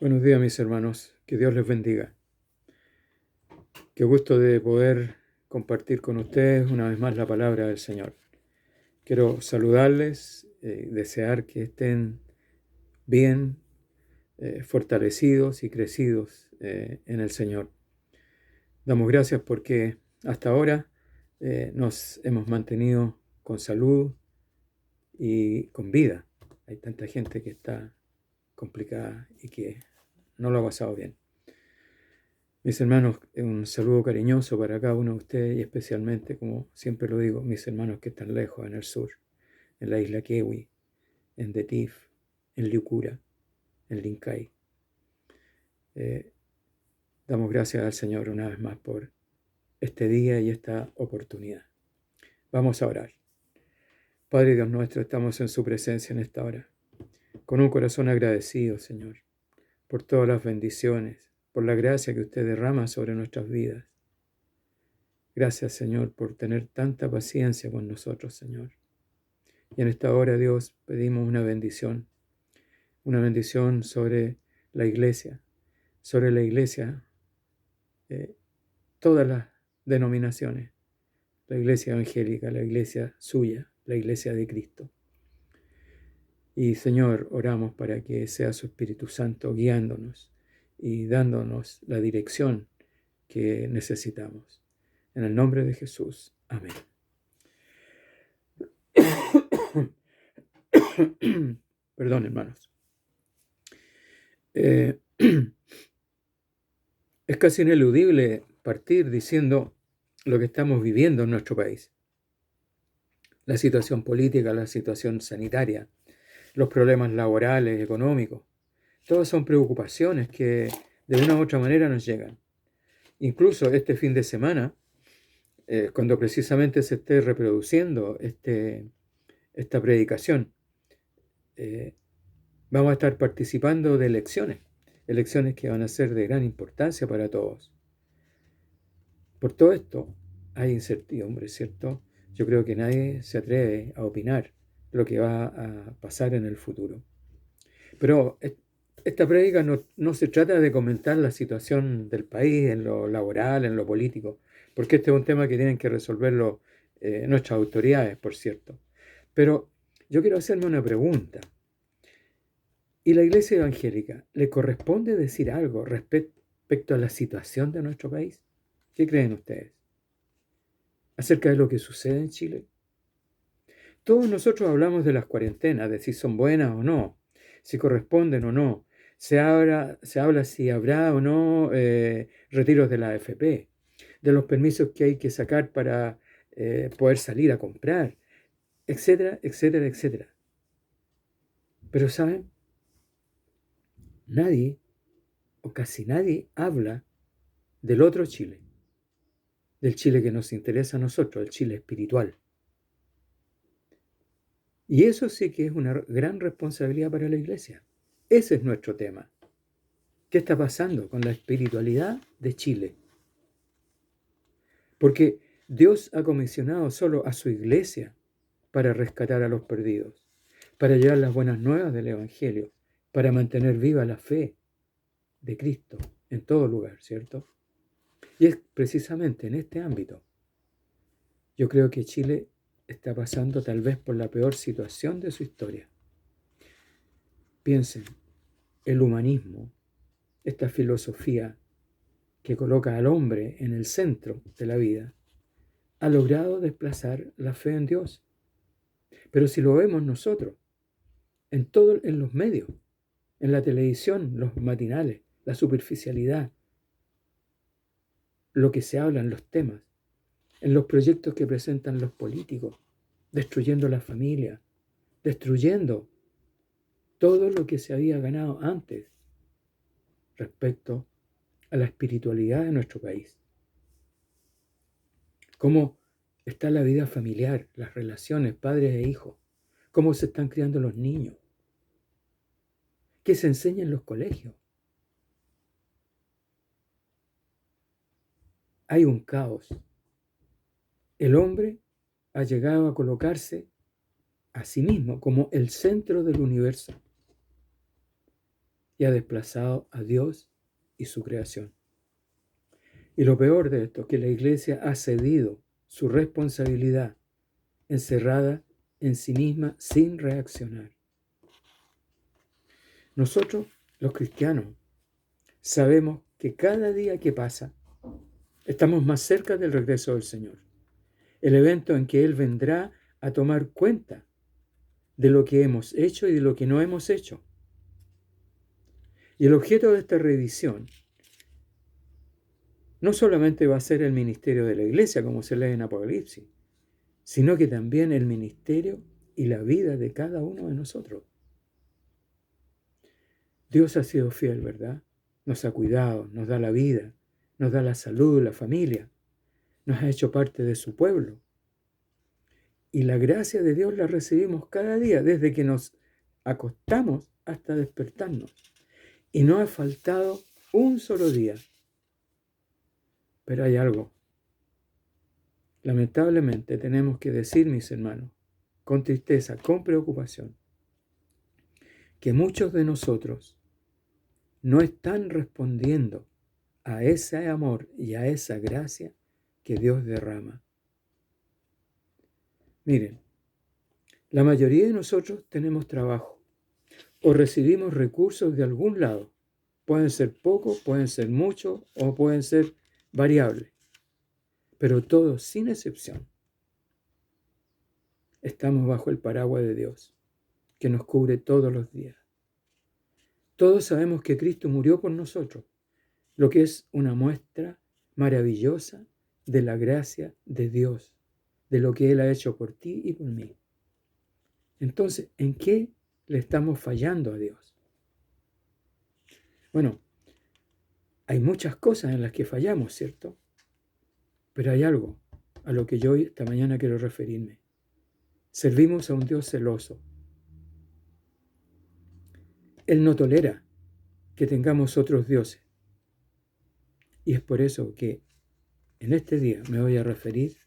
Buenos días, mis hermanos. Que Dios les bendiga. Qué gusto de poder compartir con ustedes una vez más la palabra del Señor. Quiero saludarles, desear que estén bien, fortalecidos y crecidos en el Señor. Damos gracias porque hasta ahora nos hemos mantenido con salud y con vida. Hay tanta gente que está complicada y que no lo ha pasado bien. Mis hermanos, un saludo cariñoso para cada uno de ustedes y especialmente, como siempre lo digo, mis hermanos que están lejos en el sur, en la isla Kewi, en Detif, en Liucura, en Lincay. Damos gracias al Señor una vez más por este día y esta oportunidad. Vamos a orar. Padre Dios nuestro, estamos en su presencia en esta hora, con un corazón agradecido, Señor, por todas las bendiciones, por la gracia que usted derrama sobre nuestras vidas. Gracias, Señor, por tener tanta paciencia con nosotros, Señor. Y en esta hora, Dios, pedimos una bendición sobre la iglesia, todas las denominaciones, la iglesia evangélica, la iglesia suya, la iglesia de Cristo. Y, Señor, oramos para que sea su Espíritu Santo guiándonos y dándonos la dirección que necesitamos. En el nombre de Jesús. Amén. Perdón, hermanos. Es casi ineludible partir diciendo lo que estamos viviendo en nuestro país. La situación política, la situación sanitaria, los problemas laborales, económicos, todas son preocupaciones que de una u otra manera nos llegan. Incluso este fin de semana, cuando precisamente se esté reproduciendo esta predicación, vamos a estar participando de elecciones que van a ser de gran importancia para todos. Por todo esto hay incertidumbre, ¿cierto? Yo creo que nadie se atreve a opinar lo que va a pasar en el futuro. Pero esta prédica no se trata de comentar la situación del país en lo laboral, en lo político, porque este es un tema que tienen que resolverlo nuestras autoridades, por cierto. Pero yo quiero hacerme una pregunta. ¿Y la Iglesia Evangélica le corresponde decir algo respecto a la situación de nuestro país? ¿Qué creen ustedes acerca de lo que sucede en Chile? Todos nosotros hablamos de las cuarentenas, de si son buenas o no, si corresponden o no. Se habla si habrá o no retiros de la AFP, de los permisos que hay que sacar para poder salir a comprar, etcétera, etcétera, etcétera. Pero ¿saben? Nadie o casi nadie habla del otro Chile, del Chile que nos interesa a nosotros, el Chile espiritual. Y eso sí que es una gran responsabilidad para la Iglesia. Ese es nuestro tema. ¿Qué está pasando con la espiritualidad de Chile? Porque Dios ha comisionado solo a su Iglesia para rescatar a los perdidos, para llevar las buenas nuevas del Evangelio, para mantener viva la fe de Cristo en todo lugar, ¿cierto? Y es precisamente en este ámbito. Yo creo que Chile está pasando tal vez por la peor situación de su historia. Piensen, el humanismo, esta filosofía que coloca al hombre en el centro de la vida, ha logrado desplazar la fe en Dios. Pero si lo vemos nosotros, en los medios, en la televisión, los matinales, la superficialidad, lo que se habla en los temas, en los proyectos que presentan los políticos, destruyendo la familia, destruyendo todo lo que se había ganado antes respecto a la espiritualidad de nuestro país. Cómo está la vida familiar, las relaciones padres e hijos, cómo se están criando los niños, qué se enseña en los colegios. Hay un caos. El hombre ha llegado a colocarse a sí mismo como el centro del universo. y ha desplazado a Dios y su creación. Y lo peor de esto es que la iglesia ha cedido su responsabilidad, encerrada en sí misma sin reaccionar. Nosotros, los cristianos, sabemos que cada día que pasa, estamos más cerca del regreso del Señor, el evento en que Él vendrá a tomar cuenta de lo que hemos hecho y de lo que no hemos hecho. Y el objeto de esta revisión no solamente va a ser el ministerio de la iglesia, como se lee en Apocalipsis, sino que también el ministerio y la vida de cada uno de nosotros. Dios ha sido fiel, ¿verdad? Nos ha cuidado, nos da la vida, nos da la salud, la familia, nos ha hecho parte de su pueblo. Y la gracia de Dios la recibimos cada día, desde que nos acostamos hasta despertarnos. Y no ha faltado un solo día. Pero hay algo. Lamentablemente tenemos que decir, mis hermanos, con tristeza, con preocupación, que muchos de nosotros no están respondiendo a ese amor y a esa gracia que Dios derrama. Miren, la mayoría de nosotros tenemos trabajo o recibimos recursos de algún lado. Pueden ser pocos, pueden ser muchos o pueden ser variables. Pero todos, sin excepción, estamos bajo el paraguas de Dios, que nos cubre todos los días. Todos sabemos que Cristo murió por nosotros, lo que es una muestra maravillosa de la gracia de Dios, de lo que Él ha hecho por ti y por mí. Entonces, ¿en qué le estamos fallando a Dios? Bueno, hay muchas cosas en las que fallamos, ¿cierto? Pero hay algo a lo que yo esta mañana quiero referirme. Servimos a un Dios celoso. Él no tolera que tengamos otros dioses. Y es por eso que en este día me voy a referir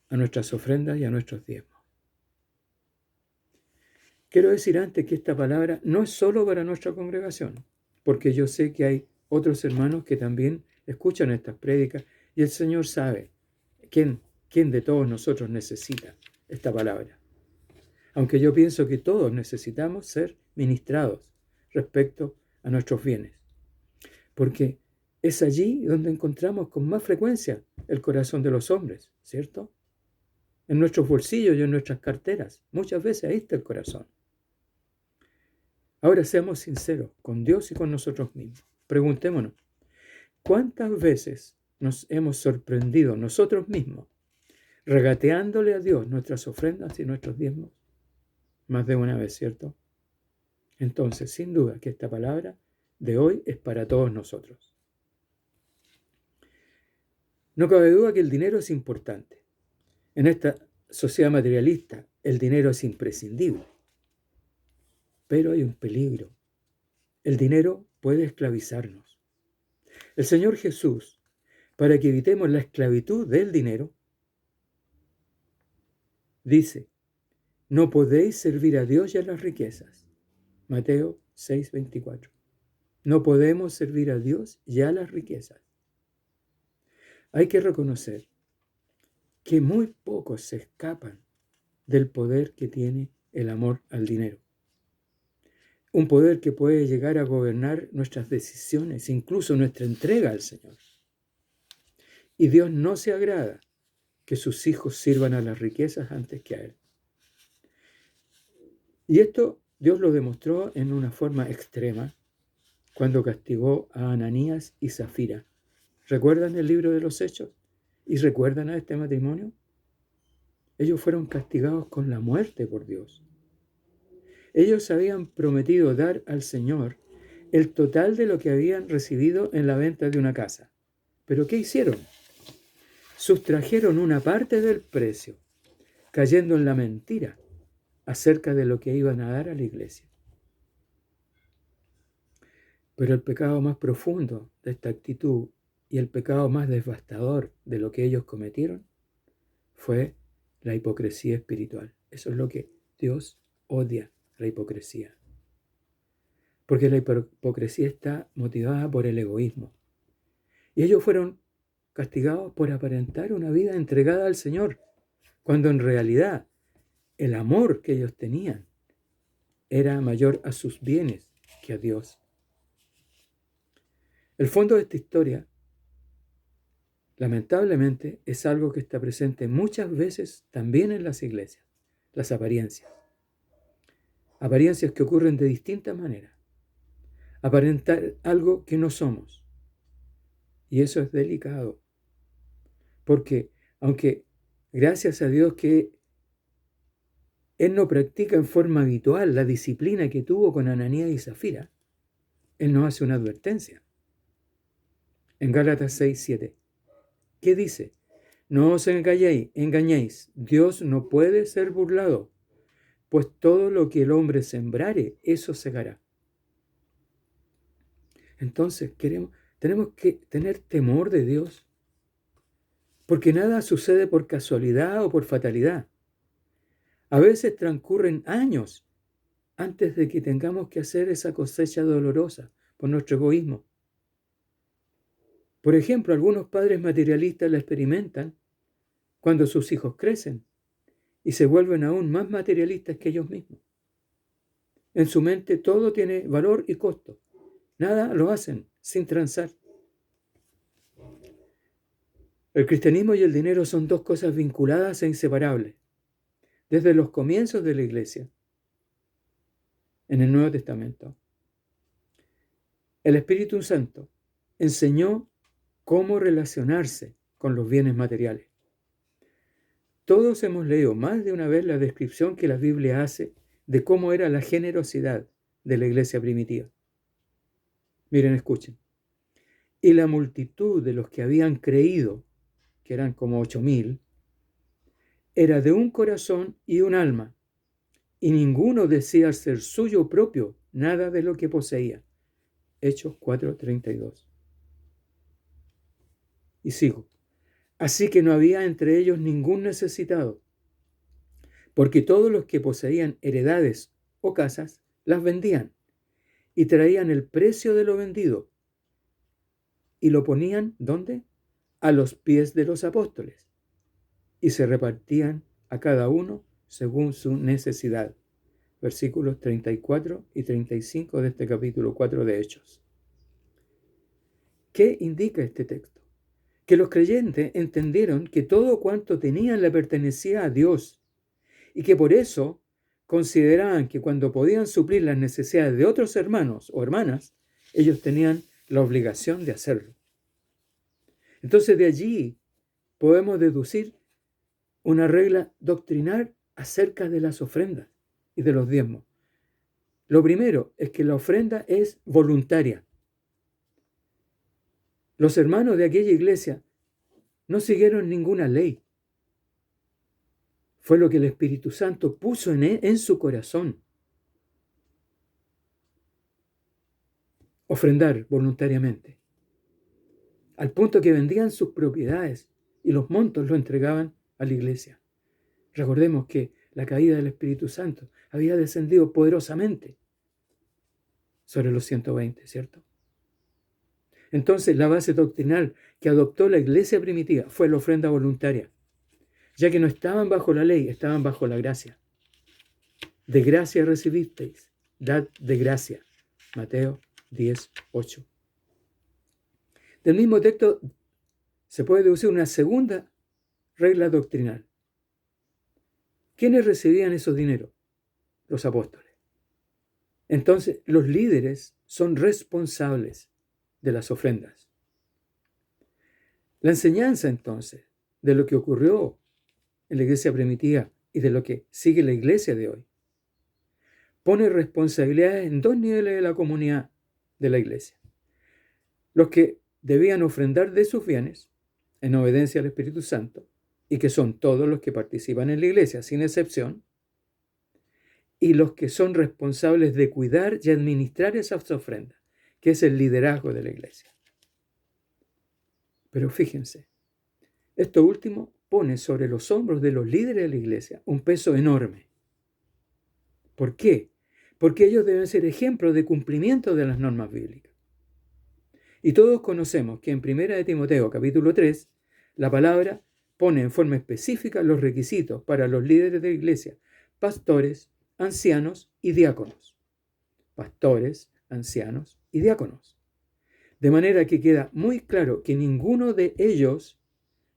a nuestras ofrendas y a nuestros diezmos. Quiero decir antes que esta palabra no es solo para nuestra congregación, porque yo sé que hay otros hermanos que también escuchan estas prédicas y el Señor sabe quién de todos nosotros necesita esta palabra. Aunque yo pienso que todos necesitamos ser ministrados respecto a nuestros bienes, porque es allí donde encontramos con más frecuencia el corazón de los hombres, ¿cierto? En nuestros bolsillos y en nuestras carteras. Muchas veces ahí está el corazón. Ahora seamos sinceros con Dios y con nosotros mismos. Preguntémonos, ¿cuántas veces nos hemos sorprendido nosotros mismos regateándole a Dios nuestras ofrendas y nuestros diezmos? Más de una vez, ¿cierto? Entonces, sin duda que esta palabra de hoy es para todos nosotros. No cabe duda que el dinero es importante. En esta sociedad materialista, el dinero es imprescindible. Pero hay un peligro. El dinero puede esclavizarnos. El Señor Jesús, para que evitemos la esclavitud del dinero, dice, no podéis servir a Dios y a las riquezas. Mateo 6:24. No podemos servir a Dios y a las riquezas. Hay que reconocer que muy pocos se escapan del poder que tiene el amor al dinero. Un poder que puede llegar a gobernar nuestras decisiones, incluso nuestra entrega al Señor. Y Dios no se agrada que sus hijos sirvan a las riquezas antes que a Él. Y esto Dios lo demostró en una forma extrema cuando castigó a Ananías y Zafira. ¿Recuerdan el libro de los Hechos? ¿Y recuerdan a este matrimonio? Ellos fueron castigados con la muerte por Dios. Ellos habían prometido dar al Señor el total de lo que habían recibido en la venta de una casa. ¿Pero qué hicieron? Sustrajeron una parte del precio, cayendo en la mentira acerca de lo que iban a dar a la iglesia. Pero el pecado más profundo de esta actitud y el pecado más devastador de lo que ellos cometieron fue la hipocresía espiritual. Eso es lo que Dios odia, la hipocresía. porque la hipocresía está motivada por el egoísmo. Y ellos fueron castigados por aparentar una vida entregada al Señor, cuando en realidad el amor que ellos tenían era mayor a sus bienes que a Dios. El fondo de esta historia, lamentablemente, es algo que está presente muchas veces también en las iglesias, las apariencias. Apariencias que ocurren de distintas maneras. Aparentar algo que no somos. Y eso es delicado. Porque aunque gracias a Dios que Él no practica en forma habitual la disciplina que tuvo con Ananías y Zafira, Él nos hace una advertencia. En Gálatas 6:7, ¿qué dice? No os engañéis, Dios no puede ser burlado, pues todo lo que el hombre sembrare, eso segará. Entonces tenemos que tener temor de Dios, porque nada sucede por casualidad o por fatalidad. A veces transcurren años antes de que tengamos que hacer esa cosecha dolorosa por nuestro egoísmo. Por ejemplo, algunos padres materialistas la experimentan cuando sus hijos crecen y se vuelven aún más materialistas que ellos mismos. En su mente todo tiene valor y costo. Nada lo hacen sin transar. El cristianismo y el dinero son dos cosas vinculadas e inseparables. Desde los comienzos de la iglesia, en el Nuevo Testamento, el Espíritu Santo enseñó cómo relacionarse con los bienes materiales. Todos hemos leído más de una vez la descripción que la Biblia hace de cómo era la generosidad de la iglesia primitiva. Miren, escuchen. Y la multitud de los que habían creído, que eran como 8,000, era de un corazón y un alma, y ninguno decía ser suyo propio nada de lo que poseía. Hechos 4:32. Y sigo. Así que no había entre ellos ningún necesitado, porque todos los que poseían heredades o casas las vendían y traían el precio de lo vendido y lo ponían, ¿dónde? A los pies de los apóstoles, y se repartían a cada uno según su necesidad. Versículos 34 y 35 de este capítulo 4 de Hechos. ¿Qué indica este texto? Que los creyentes entendieron que todo cuanto tenían le pertenecía a Dios y que por eso consideraban que cuando podían suplir las necesidades de otros hermanos o hermanas, ellos tenían la obligación de hacerlo. Entonces de allí podemos deducir una regla doctrinal acerca de las ofrendas y de los diezmos. Lo primero es que la ofrenda es voluntaria. Los hermanos de aquella iglesia no siguieron ninguna ley. Fue lo que el Espíritu Santo puso en su corazón. Ofrendar voluntariamente. Al punto que vendían sus propiedades y los montos lo entregaban a la iglesia. Recordemos que la caída del Espíritu Santo había descendido poderosamente sobre los 120, ¿cierto? Entonces la base doctrinal que adoptó la iglesia primitiva fue la ofrenda voluntaria, ya que no estaban bajo la ley, estaban bajo la gracia. De gracia recibisteis, dad de gracia. Mateo 10:8. Del mismo texto se puede deducir una segunda regla doctrinal. ¿Quiénes recibían esos dineros? Los apóstoles. Entonces, los líderes son responsables de las ofrendas. La enseñanza, entonces, de lo que ocurrió en la iglesia primitiva y de lo que sigue la iglesia de hoy, pone responsabilidades en dos niveles de la comunidad de la iglesia. Los que debían ofrendar de sus bienes en obediencia al Espíritu Santo, y que son todos los que participan en la iglesia, sin excepción, y los que son responsables de cuidar y administrar esas ofrendas, que es el liderazgo de la iglesia. Pero fíjense, esto último pone sobre los hombros de los líderes de la iglesia un peso enorme. ¿Por qué? porque ellos deben ser ejemplos de cumplimiento de las normas bíblicas. Y todos conocemos que en 1 de Timoteo capítulo 3, la palabra pone en forma específica los requisitos para los líderes de la iglesia, pastores, ancianos y diáconos. Pastores, ancianos y diáconos. De manera que queda muy claro que ninguno de ellos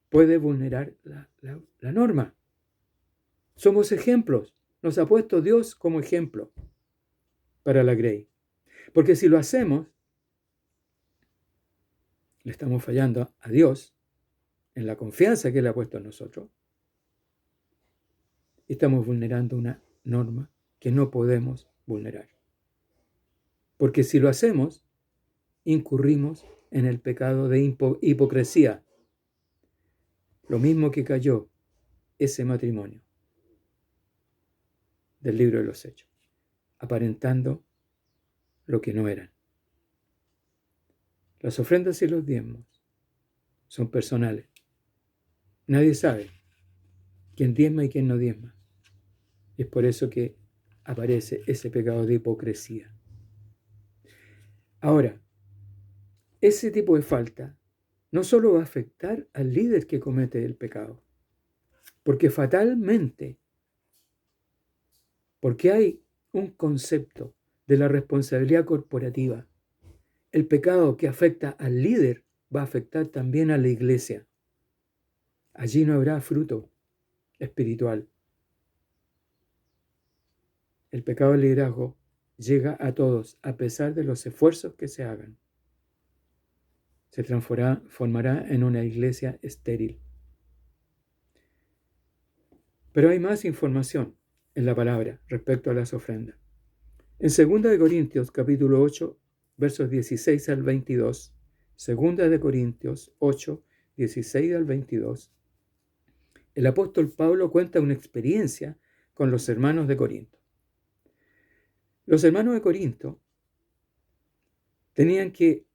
puede vulnerar la norma. Somos ejemplos. Nos ha puesto Dios como ejemplo para la Grey. Porque si lo hacemos, le estamos fallando a Dios en la confianza que Él ha puesto en nosotros. Y estamos vulnerando una norma que no podemos vulnerar. Porque si lo hacemos, incurrimos en el pecado de hipocresía. Lo mismo que cayó ese matrimonio del libro de los Hechos, aparentando lo que no eran. Las ofrendas y los diezmos son personales. Nadie sabe quién diezma y quién no diezma. Es por eso que aparece ese pecado de hipocresía. Ahora, ese tipo de falta no solo va a afectar al líder que comete el pecado, porque fatalmente, porque hay un concepto de la responsabilidad corporativa, el pecado que afecta al líder va a afectar también a la iglesia. Allí no habrá fruto espiritual. El pecado del liderazgo llega a todos, a pesar de los esfuerzos que se hagan. Se transformará en una iglesia estéril. Pero hay más información en la palabra respecto a las ofrendas. En 2 Corintios capítulo 8, versos 16 al 22, 2 Corintios 8, 16 al 22, el apóstol Pablo cuenta una experiencia con los hermanos de Corinto. Los hermanos de Corinto tenían que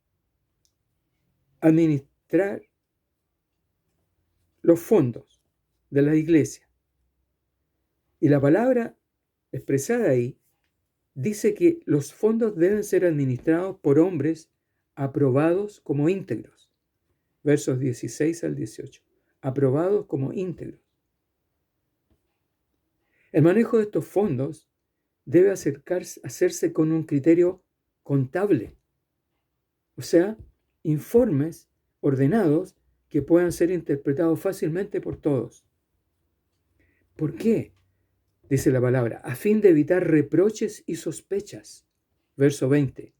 administrar los fondos de la iglesia. Y la palabra expresada ahí dice que los fondos deben ser administrados por hombres aprobados como íntegros. Versos 16 al 18. Aprobados como íntegros. El manejo de estos fondos debe hacerse con un criterio contable. O sea, informes ordenados que puedan ser interpretados fácilmente por todos. ¿Por qué? Dice la palabra, a fin de evitar reproches y sospechas. Verso 20,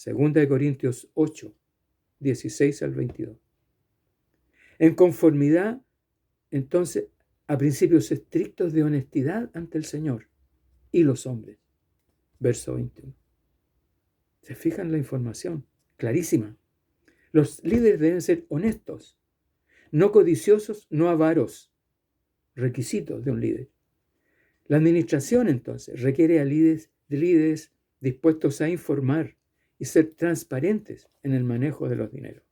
2 Corintios 8, 16 al 22. En conformidad, entonces, a principios estrictos de honestidad ante el Señor y los hombres. Verso 21. ¿Se fijan la información? Clarísima. Los líderes deben ser honestos, no codiciosos, no avaros. Requisitos de un líder. La administración, entonces, requiere a líderes dispuestos a informar y ser transparentes en el manejo de los dineros.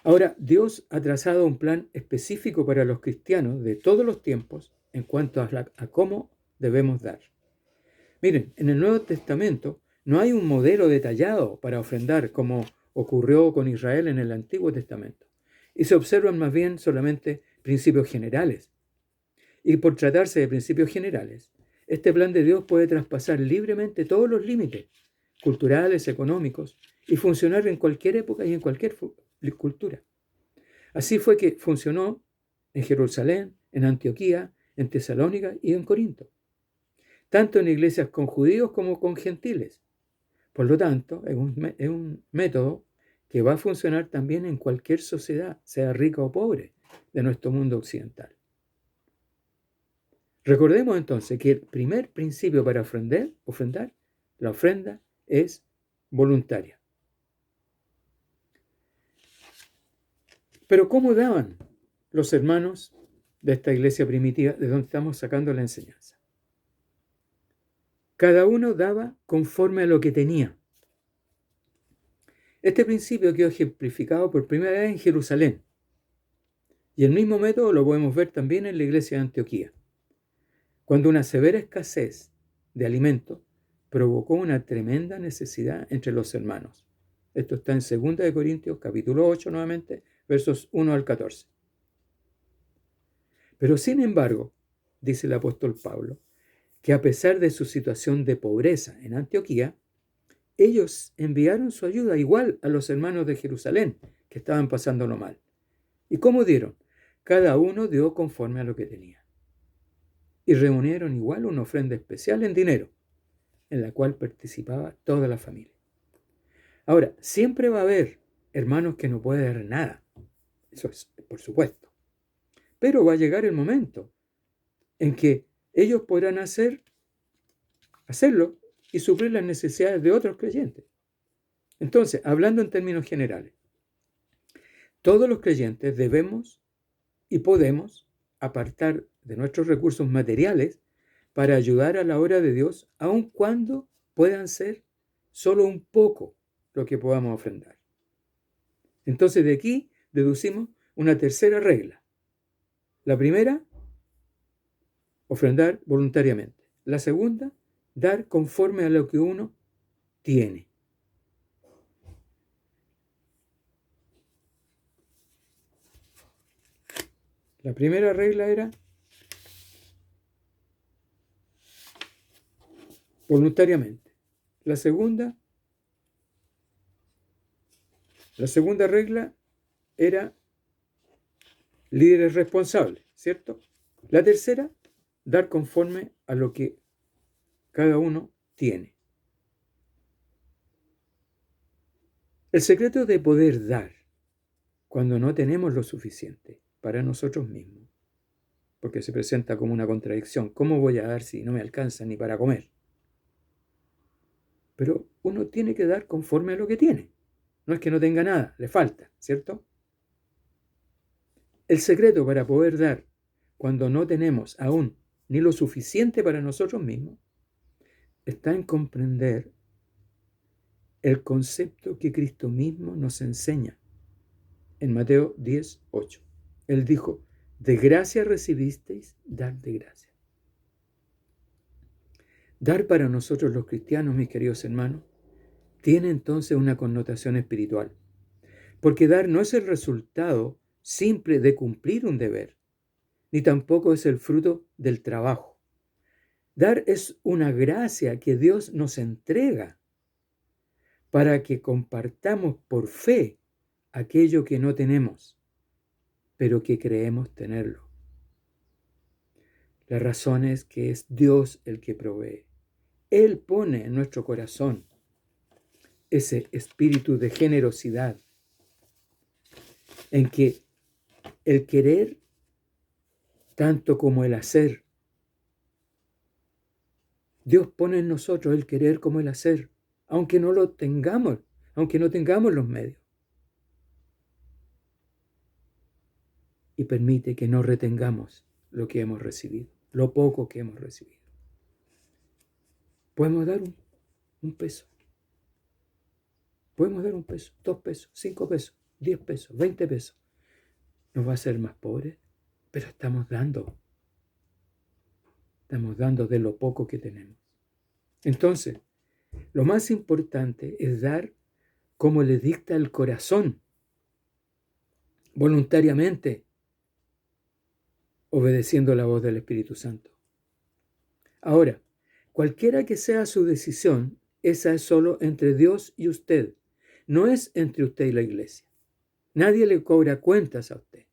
Ahora, Dios ha trazado un plan específico para los cristianos de todos los tiempos en cuanto a cómo debemos dar. Miren, en el Nuevo Testamento no hay un modelo detallado para ofrendar como ocurrió con Israel en el Antiguo Testamento. Y se observan más bien solamente principios generales. Y por tratarse de principios generales, este plan de Dios puede traspasar libremente todos los límites culturales, económicos, y funcionar en cualquier época y en cualquier cultura. Así fue que funcionó en Jerusalén, en Antioquía, en Tesalónica y en Corinto, tanto en iglesias con judíos como con gentiles. Por lo tanto, es un método que va a funcionar también en cualquier sociedad, sea rica o pobre, de nuestro mundo occidental. Recordemos entonces que el primer principio para ofrendar, la ofrenda es voluntaria. Pero ¿cómo daban los hermanos de esta iglesia primitiva de donde estamos sacando la enseñanza? Cada uno daba conforme a lo que tenía. Este principio quedó ejemplificado por primera vez en Jerusalén. Y el mismo método lo podemos ver también en la iglesia de Antioquía. cuando una severa escasez de alimentos provocó una tremenda necesidad entre los hermanos. Esto está en 2 Corintios, capítulo 8 nuevamente, versos 1 al 14. Pero sin embargo, dice el apóstol Pablo, que a pesar de su situación de pobreza en Antioquía, ellos enviaron su ayuda igual a los hermanos de Jerusalén, que estaban pasándolo mal. ¿Y cómo dieron? Cada uno dio conforme a lo que tenía. Y reunieron igual una ofrenda especial en dinero, en la cual participaba toda la familia. Ahora, siempre va a haber hermanos que no pueden dar nada. Eso es, por supuesto. Pero va a llegar el momento en que ellos podrán hacerlo y suplir las necesidades de otros creyentes. Entonces, hablando en términos generales, todos los creyentes debemos y podemos apartar de nuestros recursos materiales para ayudar a la obra de Dios, aun cuando puedan ser solo un poco lo que podamos ofrendar. Entonces, de aquí deducimos una tercera regla. La primera, ofrendar voluntariamente. La segunda, dar conforme a lo que uno tiene. La primera regla era voluntariamente. La segunda regla era líderes responsables, ¿cierto? La tercera, dar conforme a lo que cada uno tiene. El secreto de poder dar cuando no tenemos lo suficiente para nosotros mismos, porque se presenta como una contradicción. ¿Cómo voy a dar si no me alcanza ni para comer? Pero uno tiene que dar conforme a lo que tiene. No es que no tenga nada, le falta, ¿cierto? El secreto para poder dar cuando no tenemos aún ni lo suficiente para nosotros mismos está en comprender el concepto que Cristo mismo nos enseña en Mateo 10:8. Él dijo, de gracia recibisteis, dad de gracia. Dar para nosotros los cristianos, mis queridos hermanos, tiene entonces una connotación espiritual, porque dar no es el resultado simple de cumplir un deber, ni tampoco es el fruto del trabajo. Dar es una gracia que Dios nos entrega para que compartamos por fe aquello que no tenemos, pero que creemos tenerlo. La razón es que es Dios el que provee. Él pone en nuestro corazón ese espíritu de generosidad, en que el querer, tanto como el hacer, Dios pone en nosotros el querer como el hacer, aunque no lo tengamos, aunque no tengamos los medios. Y permite que no retengamos lo que hemos recibido, lo poco que hemos recibido. Podemos dar un peso. Podemos dar 1 peso, 2 pesos, 5 pesos, 10 pesos, 20 pesos. Nos va a hacer más pobres, pero estamos dando. Estamos dando de lo poco que tenemos. Entonces, lo más importante es dar como le dicta el corazón, voluntariamente, obedeciendo la voz del Espíritu Santo. Ahora, cualquiera que sea su decisión, esa es solo entre Dios y usted. No es entre usted y la iglesia. Nadie le cobra cuentas a usted.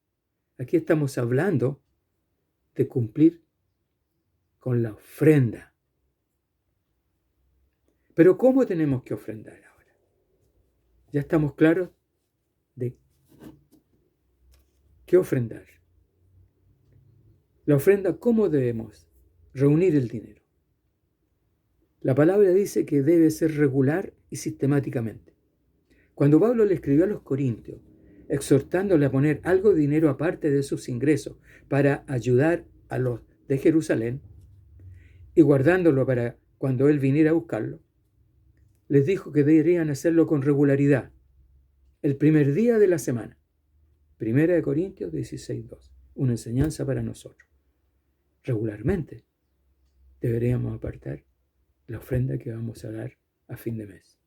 Aquí estamos hablando de cumplir con la ofrenda. Pero ¿cómo tenemos que ofrendar ahora? Ya estamos claros de qué ofrendar. La ofrenda, ¿cómo debemos reunir el dinero? La palabra dice que debe ser regular y sistemáticamente. Cuando Pablo le escribió a los Corintios, exhortándole a poner algo de dinero aparte de sus ingresos para ayudar a los de Jerusalén y guardándolo para cuando él viniera a buscarlo, les dijo que deberían hacerlo con regularidad, el primer día de la semana. 1 Corintios 16:2, una enseñanza para nosotros. Regularmente. deberíamos apartar la ofrenda que vamos a dar a fin de mes.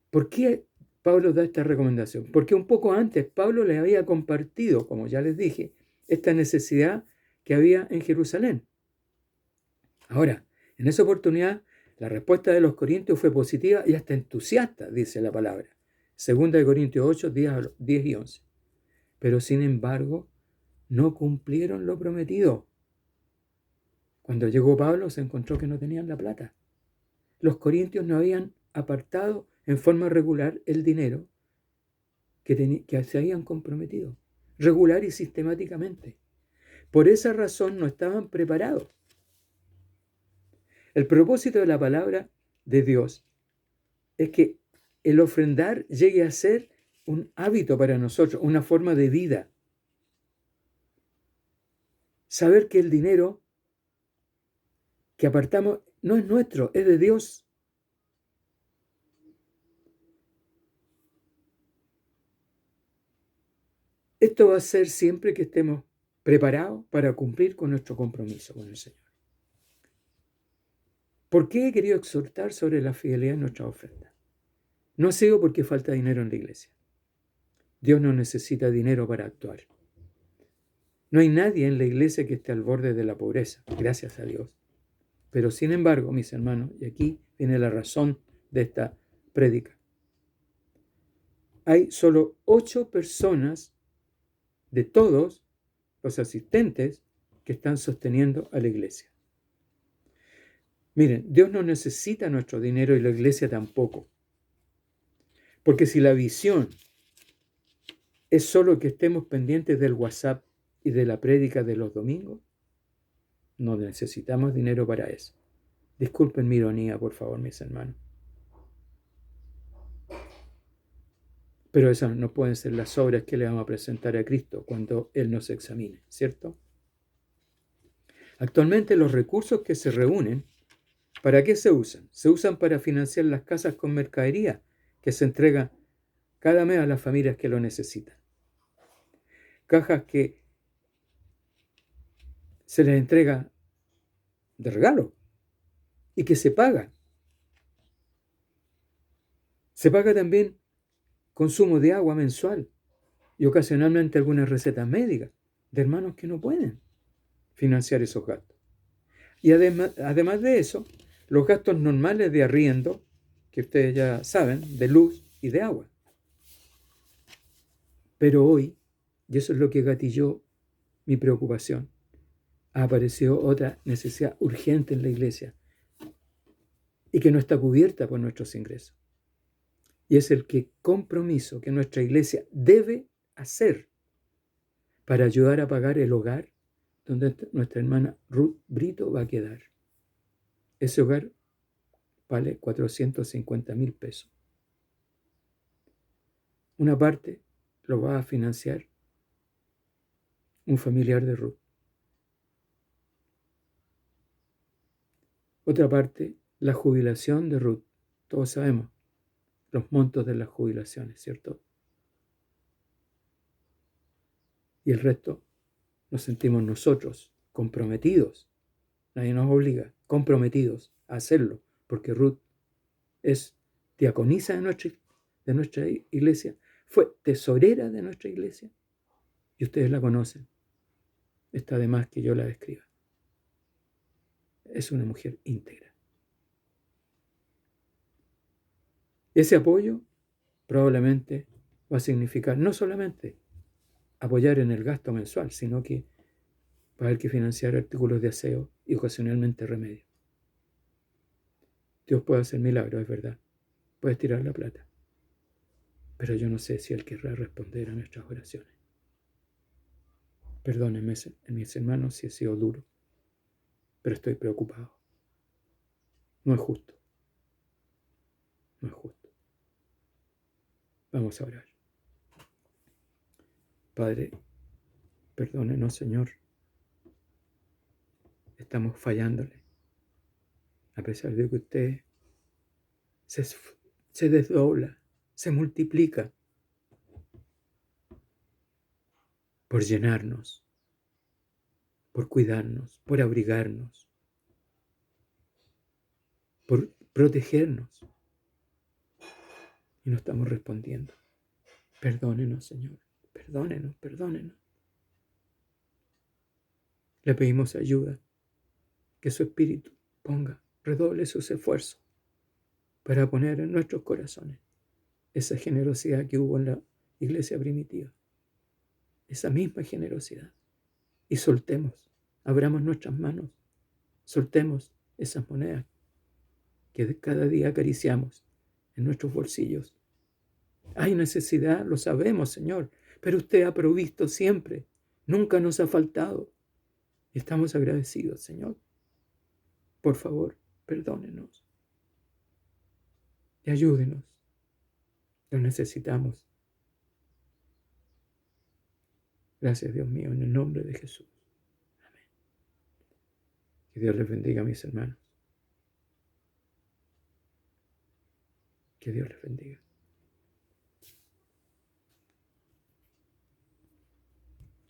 ¿Por qué Pablo da esta recomendación? Porque un poco antes Pablo le había compartido, como ya les dije, esta necesidad que había en Jerusalén. Ahora, en esa oportunidad, la respuesta de los corintios fue positiva y hasta entusiasta, dice la palabra. 2 Corintios 8, 10 y 11. Pero sin embargo, no cumplieron lo prometido. Cuando llegó Pablo, se encontró que no tenían la plata. Los corintios no habían apartado en forma regular el dinero que se habían comprometido, regular y sistemáticamente. Por esa razón no estaban preparados. El propósito de la palabra de Dios es que el ofrendar llegue a ser un hábito para nosotros, una forma de vida. Saber que el dinero que apartamos no es nuestro, es de Dios. Esto va a ser siempre que estemos preparados para cumplir con nuestro compromiso con el Señor. ¿Por qué he querido exhortar sobre la fidelidad en nuestra ofrenda? No ha sido porque falta dinero en la iglesia. Dios no necesita dinero para actuar. No hay nadie en la iglesia que esté al borde de la pobreza, gracias a Dios. Pero sin embargo, mis hermanos, y aquí viene la razón de esta prédica, hay solo 8 personas de todos los asistentes que están sosteniendo a la iglesia. Miren, Dios no necesita nuestro dinero y la iglesia tampoco. Porque si la visión es solo que estemos pendientes del WhatsApp y de la prédica de los domingos, no necesitamos dinero para eso. Disculpen mi ironía, por favor, mis hermanos. Pero esas no pueden ser las obras que le vamos a presentar a Cristo cuando Él nos examine, ¿cierto? Actualmente los recursos que se reúnen, ¿para qué se usan? Se usan para financiar las casas con mercadería que se entregan cada mes a las familias que lo necesitan. Cajas que se les entrega de regalo y que se paga. Se paga también consumo de agua mensual y ocasionalmente algunas recetas médicas de hermanos que no pueden financiar esos gastos. Y además de eso, los gastos normales de arriendo, que ustedes ya saben, de luz y de agua. Pero hoy, y eso es lo que gatilló mi preocupación, ha aparecido otra necesidad urgente en la iglesia y que no está cubierta por nuestros ingresos. Y es el compromiso que nuestra iglesia debe hacer para ayudar a pagar el hogar donde nuestra hermana Ruth Brito va a quedar. Ese hogar vale 450,000 pesos. Una parte lo va a financiar un familiar de Ruth. Otra parte, la jubilación de Ruth. Todos sabemos los montos de las jubilaciones, ¿cierto? Y el resto nos sentimos nosotros comprometidos. Nadie nos obliga, comprometidos a hacerlo, porque Ruth es diaconisa de nuestra iglesia, fue tesorera de nuestra iglesia, y ustedes la conocen. Está de más que yo la describa. Es una mujer íntegra. Ese apoyo probablemente va a significar no solamente apoyar en el gasto mensual, sino que va a haber que financiar artículos de aseo y ocasionalmente remedios. Dios puede hacer milagros, es verdad. Puede tirar la plata. Pero yo no sé si Él querrá responder a nuestras oraciones. Perdónenme, mis hermanos, si he sido duro, pero estoy preocupado. No es justo. No es justo. Vamos a orar. Padre, perdónenos, Señor. Estamos fallándole. A pesar de que usted se desdobla, se multiplica por llenarnos, por cuidarnos, por abrigarnos, por protegernos y no estamos respondiendo. Perdónenos, Señor. Perdónenos, perdónenos. Le pedimos ayuda, que su Espíritu redoble sus esfuerzos para poner en nuestros corazones esa generosidad que hubo en la iglesia primitiva, esa misma generosidad. Y soltemos, abramos nuestras manos, soltemos esas monedas que cada día acariciamos en nuestros bolsillos. Hay necesidad, lo sabemos, Señor, pero usted ha provisto siempre, nunca nos ha faltado. Estamos agradecidos, Señor. Por favor, perdónenos y ayúdenos. Lo necesitamos. Gracias, Dios mío, en el nombre de Jesús. Amén. Que Dios les bendiga, mis hermanos. Que Dios les bendiga.